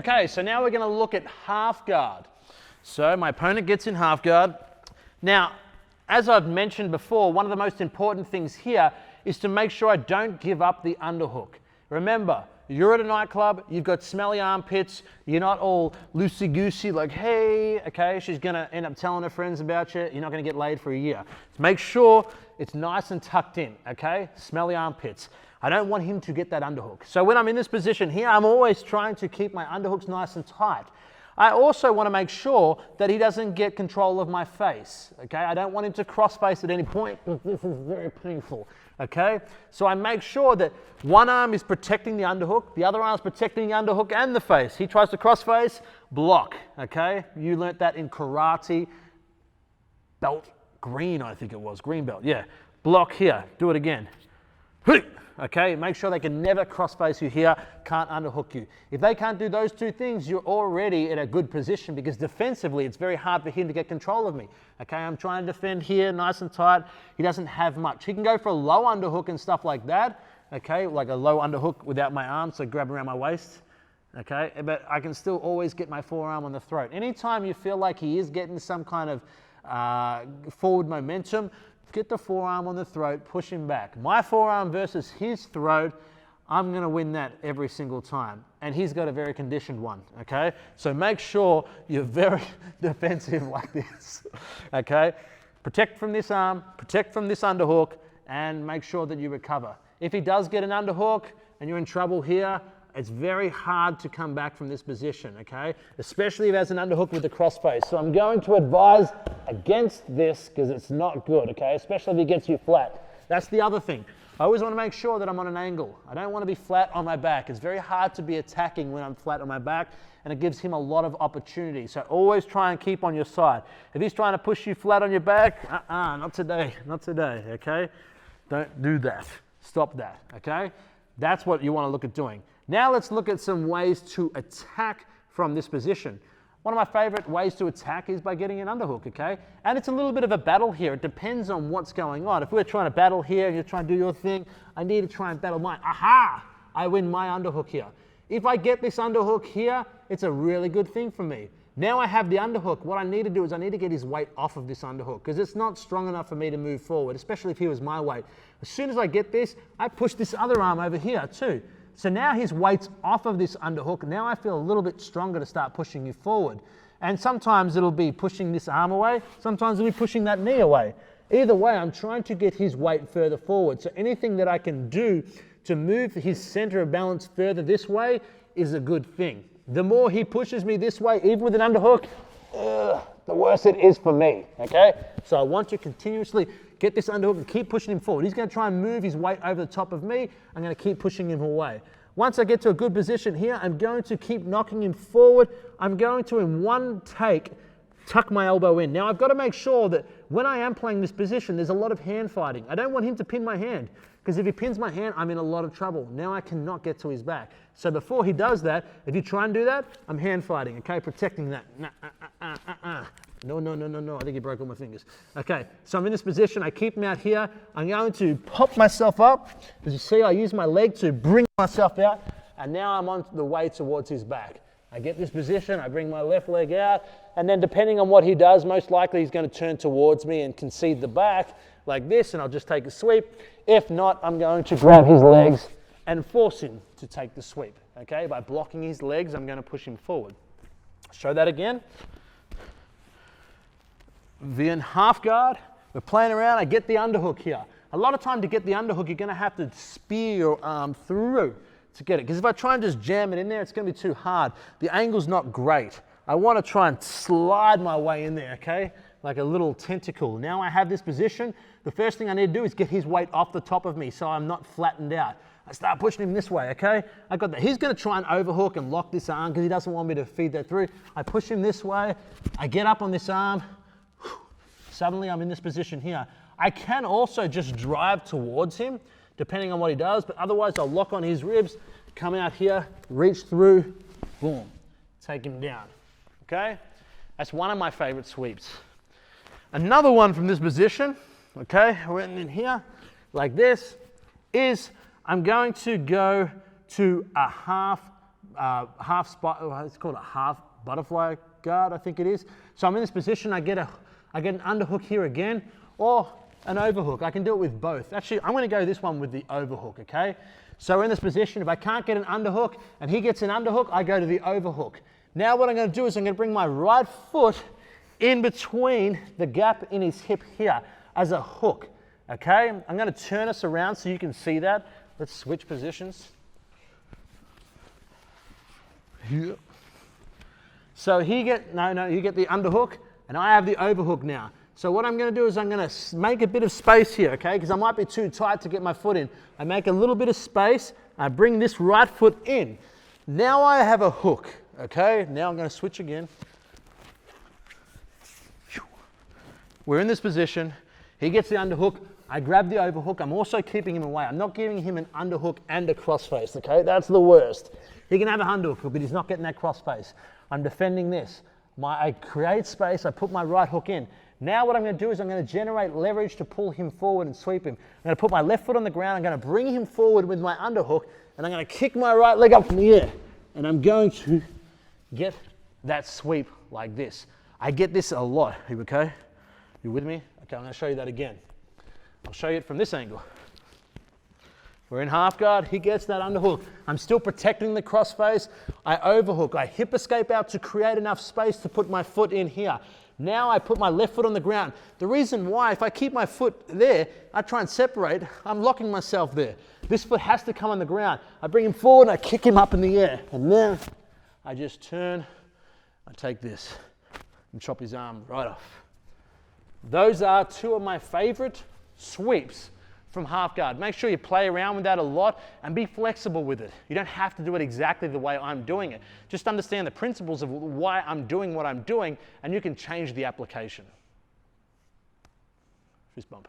Okay, so now we're going to look at half guard. So my opponent gets in half guard. Now, as I've mentioned before, one of the most important things here is to make sure I don't give up the underhook. Remember, you're at a nightclub, you've got smelly armpits, you're not all loosey-goosey like, hey, okay, she's gonna end up telling her friends about you, you're not gonna get laid for a year. So make sure it's nice and tucked in, okay? Smelly armpits. I don't want him to get that underhook. So when I'm in this position here, I'm always trying to keep my underhooks nice and tight. I also want to make sure that he doesn't get control of my face, okay? I don't want him to cross-face at any point because this is very painful, okay? So I make sure that one arm is protecting the underhook, the other arm is protecting the underhook and the face. He tries to cross-face, block, okay? You learnt that in karate, belt green, I think it was, green belt, yeah. Block here, do it again. Okay, make sure they can never cross-face you here, can't underhook you. If they can't do those two things, you're already in a good position because defensively, it's very hard for him to get control of me. Okay, I'm trying to defend here, nice and tight. He doesn't have much. He can go for a low underhook and stuff like that. Okay, like a low underhook without my arm, so grab around my waist. Okay, but I can still always get my forearm on the throat. Anytime you feel like he is getting some kind of forward momentum, get the forearm on the throat, push him back. My forearm versus his throat, I'm gonna win that every single time. And he's got a very conditioned one, okay? So make sure you're very defensive like this, okay? Protect from this arm, protect from this underhook, and make sure that you recover. If he does get an underhook and you're in trouble here, it's very hard to come back from this position, okay? Especially if it has an underhook with the crossface. So I'm going to advise against this because it's not good, okay? Especially if he gets you flat. That's the other thing. I always want to make sure that I'm on an angle. I don't want to be flat on my back. It's very hard to be attacking when I'm flat on my back, and it gives him a lot of opportunity. So always try and keep on your side. If he's trying to push you flat on your back, not today, not today, okay? Don't do that. Stop that, okay? That's what you want to look at doing. Now let's look at some ways to attack from this position. One of my favorite ways to attack is by getting an underhook, okay? And it's a little bit of a battle here. It depends on what's going on. If we're trying to battle here and you're trying to do your thing, I need to try and battle mine. Aha! I win my underhook here. If I get this underhook here, it's a really good thing for me. Now I have the underhook. What I need to do is I need to get his weight off of this underhook because it's not strong enough for me to move forward, especially if he was my weight. As soon as I get this, I push this other arm over here too. So now his weight's off of this underhook. Now I feel a little bit stronger to start pushing you forward. And sometimes it'll be pushing this arm away. Sometimes it'll be pushing that knee away. Either way, I'm trying to get his weight further forward. So anything that I can do to move his center of balance further this way is a good thing. The more he pushes me this way, even with an underhook, the worse it is for me, okay? So I want to continuously get this underhook and keep pushing him forward. He's going to try and move his weight over the top of me. I'm going to keep pushing him away. Once I get to a good position here, I'm going to keep knocking him forward. I'm going to, in one take, tuck my elbow in. Now, I've got to make sure that when I am playing this position, there's a lot of hand fighting. I don't want him to pin my hand, because if he pins my hand, I'm in a lot of trouble. Now I cannot get to his back. So before he does that, if you try and do that, I'm hand fighting, okay? Protecting that. No. I think he broke all my fingers. Okay, so I'm in this position. I keep him out here. I'm going to pop myself up. As you see, I use my leg to bring myself out, and now I'm on the way towards his back. I get this position, I bring my left leg out, and then depending on what he does, most likely he's going to turn towards me and concede the back like this, and I'll just take a sweep. If not, I'm going to grab his legs and force him to take the sweep. Okay, by blocking his legs, I'm going to push him forward. Show that again. We're in half guard, we're playing around, I get the underhook here. A lot of time to get the underhook, you're going to have to spear your arm through to get it. Because if I try and just jam it in there, it's going to be too hard. The angle's not great. I want to try and slide my way in there, okay? Like a little tentacle. Now I have this position. The first thing I need to do is get his weight off the top of me so I'm not flattened out. I start pushing him this way, okay? I got that. He's going to try and overhook and lock this arm because he doesn't want me to feed that through. I push him this way. I get up on this arm. Suddenly I'm in this position here. I can also just drive towards him, depending on what he does, but otherwise I'll lock on his ribs, come out here, reach through, boom, take him down, okay? That's one of my favorite sweeps. Another one from this position, okay, we're in here, like this, is I'm going to go to a half it's called a half butterfly guard, I think it is. So I'm in this position, I get an underhook here again, or an overhook. I can do it with both. Actually, I'm gonna go this one with the overhook, okay? So we're in this position, if I can't get an underhook and he gets an underhook, I go to the overhook. Now what I'm gonna do is I'm gonna bring my right foot in between the gap in his hip here as a hook, okay? I'm gonna turn us around so you can see that. Let's switch positions. So you get the underhook and I have the overhook now. So what I'm going to do is I'm going to make a bit of space here, okay? Because I might be too tight to get my foot in. I make a little bit of space. I bring this right foot in. Now I have a hook, okay? Now I'm going to switch again. We're in this position. He gets the underhook. I grab the overhook. I'm also keeping him away. I'm not giving him an underhook and a crossface, okay? That's the worst. He can have a underhook, but he's not getting that crossface. I'm defending this. I create space. I put my right hook in. Now what I'm going to do is I'm going to generate leverage to pull him forward and sweep him. I'm going to put my left foot on the ground. I'm going to bring him forward with my underhook, and I'm going to kick my right leg up in the air. And I'm going to get that sweep like this. I get this a lot. Okay? You with me? Okay, I'm going to show you that again. I'll show you it from this angle. We're in half guard. He gets that underhook. I'm still protecting the crossface. I overhook. I hip escape out to create enough space to put my foot in here. Now I put my left foot on the ground. The reason why, if I keep my foot there, I try and separate, I'm locking myself there. This foot has to come on the ground. I bring him forward and I kick him up in the air. And then I just turn, I take this and chop his arm right off. Those are two of my favorite sweeps from half guard. Make sure you play around with that a lot and be flexible with it. You don't have to do it exactly the way I'm doing it. Just understand the principles of why I'm doing what I'm doing, and you can change the application. Fist bump.